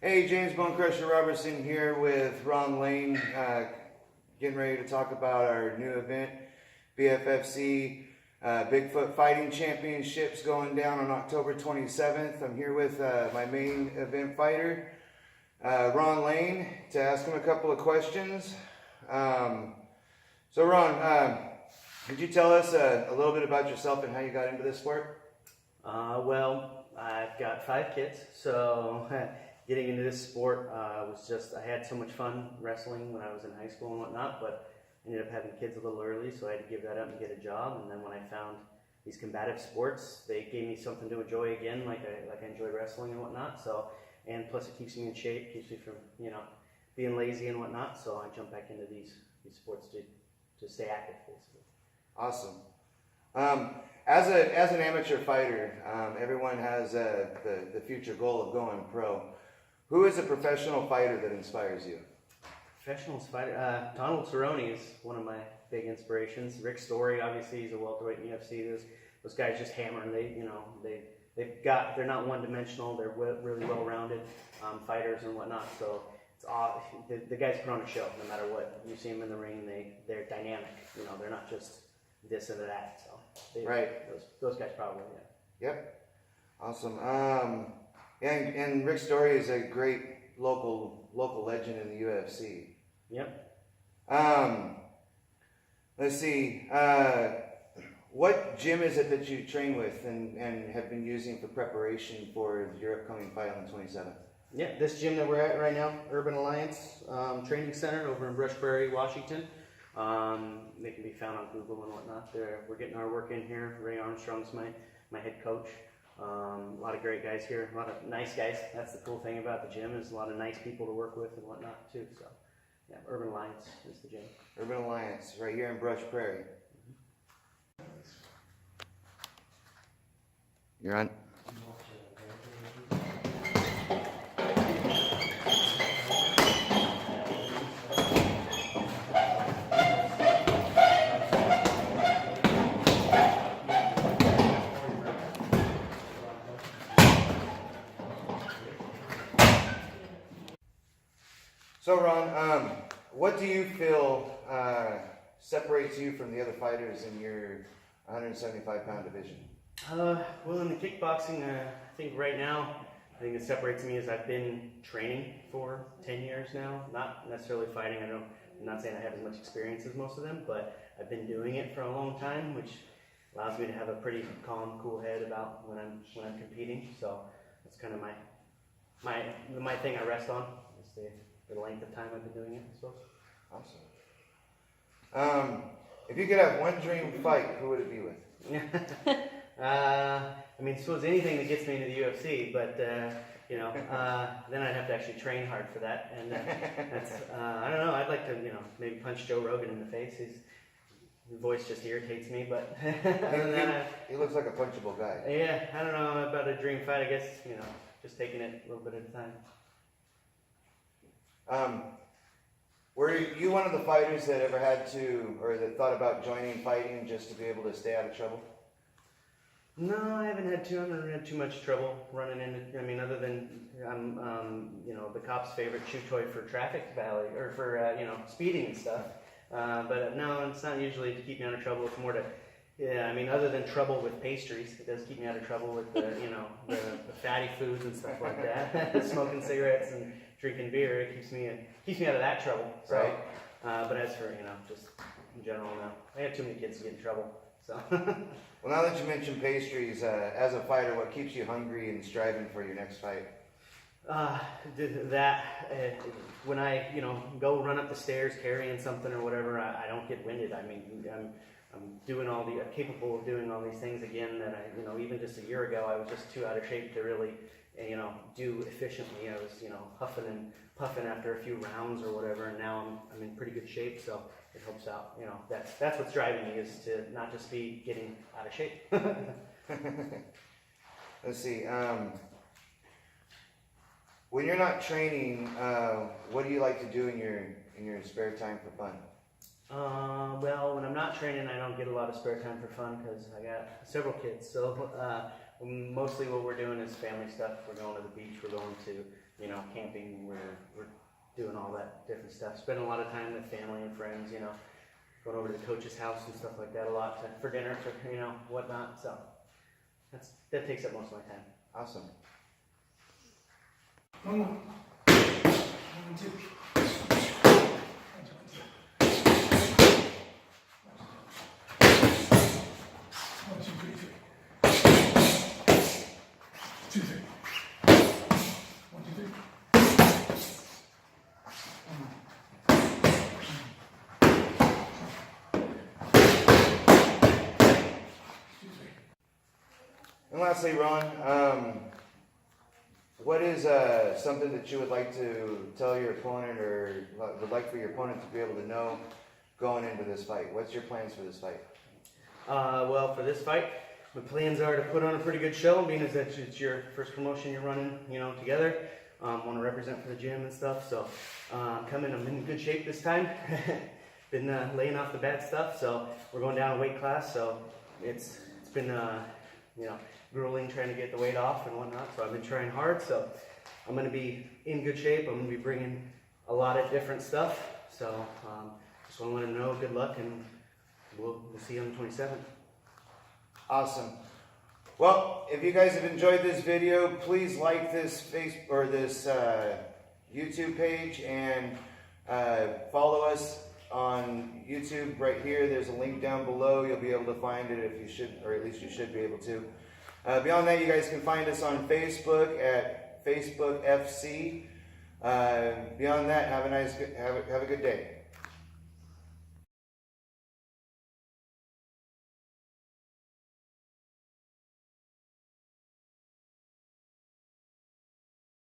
Hey, James Bone Crusher Robertson here with Ron Lane, getting ready to talk about our new event, BFFC Bigfoot Fighting Championships, going down on October 27th. I'm here with my main event fighter, Ron Lane, to ask him a couple of questions. So Ron, could you tell us a little bit about yourself and how you got into this sport? Well, I've got 5 kids, so getting into this sport was just, I had so much fun wrestling when I was in high school and whatnot, but ended up having kids a little early, so I had to give that up and get a job. And then when I found these combative sports, they gave me something to enjoy again, like I enjoy wrestling and whatnot. So, and plus it keeps me in shape, keeps me from, being lazy and whatnot. So I jumped back into these sports to stay active, basically. Awesome. As an amateur fighter, everyone has the future goal of going pro. Who is a professional fighter that inspires you? Professional fighter, Donald Cerrone is one of my big inspirations. Rick Story, obviously, he's a welterweight in the UFC. Those guys just hammer, and they're not one-dimensional. They're really well-rounded fighters and whatnot. So the guys put on a show no matter what. You see them in the ring, they're dynamic. They're not just this and that. So right. Those guys probably, yeah. Yep. Awesome. And Rick Story is a great local legend in the UFC. Yep. Let's see. What gym is it that you train with and have been using for preparation for your upcoming fight on the 27th? Yeah, this gym that we're at right now, Urban Alliance Training Center over in Brush Prairie, Washington. They can be found on Google and whatnot. We're getting our work in here. Ray Armstrong's my head coach. A lot of great guys here, a lot of nice guys. That's the cool thing about the gym, is a lot of nice people to work with and whatnot too. So, yeah, Urban Alliance is the gym. Urban Alliance, right here in Brush Prairie. You're on. So Ron, what do you feel separates you from the other fighters in your 175-pound division? Well, in the kickboxing, I think right now, I think it separates me is I've been training for 10 years now. Not necessarily fighting. I'm not saying I have as much experience as most of them, but I've been doing it for a long time, which allows me to have a pretty calm, cool head about when I'm competing. So that's kind of my thing I rest on, is the length of time I've been doing it, I suppose. Awesome. If you could have one dream fight, who would it be with? I suppose anything that gets me into the UFC, but then I'd have to actually train hard for that, and that's I don't know. I'd like to maybe punch Joe Rogan in the face. His voice just irritates me, but other than that, he looks like a punchable guy. Yeah, I don't know about a dream fight. I guess just taking it a little bit at a time. Were you one of the fighters that ever had to, or that thought about joining fighting just to be able to stay out of trouble? No, I haven't had too much trouble running into. Other than I'm, the cop's favorite chew toy for traffic or for speeding and stuff. But no, it's not usually to keep me out of trouble. It's more to, other than trouble with pastries, it does keep me out of trouble with the fatty foods and stuff like that. Smoking cigarettes and drinking beer, it keeps me out of that trouble. So, right. But as for just in general, no, I have too many kids to get in trouble. So. Well, now that you mentioned pastries, as a fighter, what keeps you hungry and striving for your next fight? When I go run up the stairs carrying something or whatever, I don't get winded. I'm capable of doing all these things again that even just a year ago I was just too out of shape to really do efficiently. I was huffing and puffing after a few rounds or whatever, and now I'm in pretty good shape, so it helps out. That's what's driving me, is to not just be getting out of shape. Let's see. When you're not training, what do you like to do in your spare time for fun? Well, when I'm not training, I don't get a lot of spare time for fun because I got several kids. So mostly what we're doing is family stuff. We're going to the beach. We're going to you know, camping. We're doing all that different stuff. Spending a lot of time with family and friends, you know, going over to the coach's house and stuff like that a lot for dinner, for, you know, whatnot. So that takes up most of my time. Awesome. One more. 1, 2. And lastly, Ron, what is something that you would like to tell your opponent, or would like for your opponent to be able to know going into this fight? What's your plans for this fight? Well, for this fight, my plans are to put on a pretty good show, being as that it's your first promotion you're running, you know, together. Want to represent for the gym and stuff, so I'm in good shape this time. Been laying off the bad stuff, so we're going down a weight class, so it's been, you know, grueling trying to get the weight off and whatnot, so I've been trying hard, so I'm going to be in good shape. I'm going to be bringing a lot of different stuff, so just want to let them know good luck, and we'll see you on the 27th. Awesome. Well, if you guys have enjoyed this video, please like this YouTube page, and follow us on YouTube right here. There's a link down below. You'll be able to find it if you should, or at least you should be able to. Beyond that, you guys can find us on Facebook at Facebook FC. Beyond that, have a good day.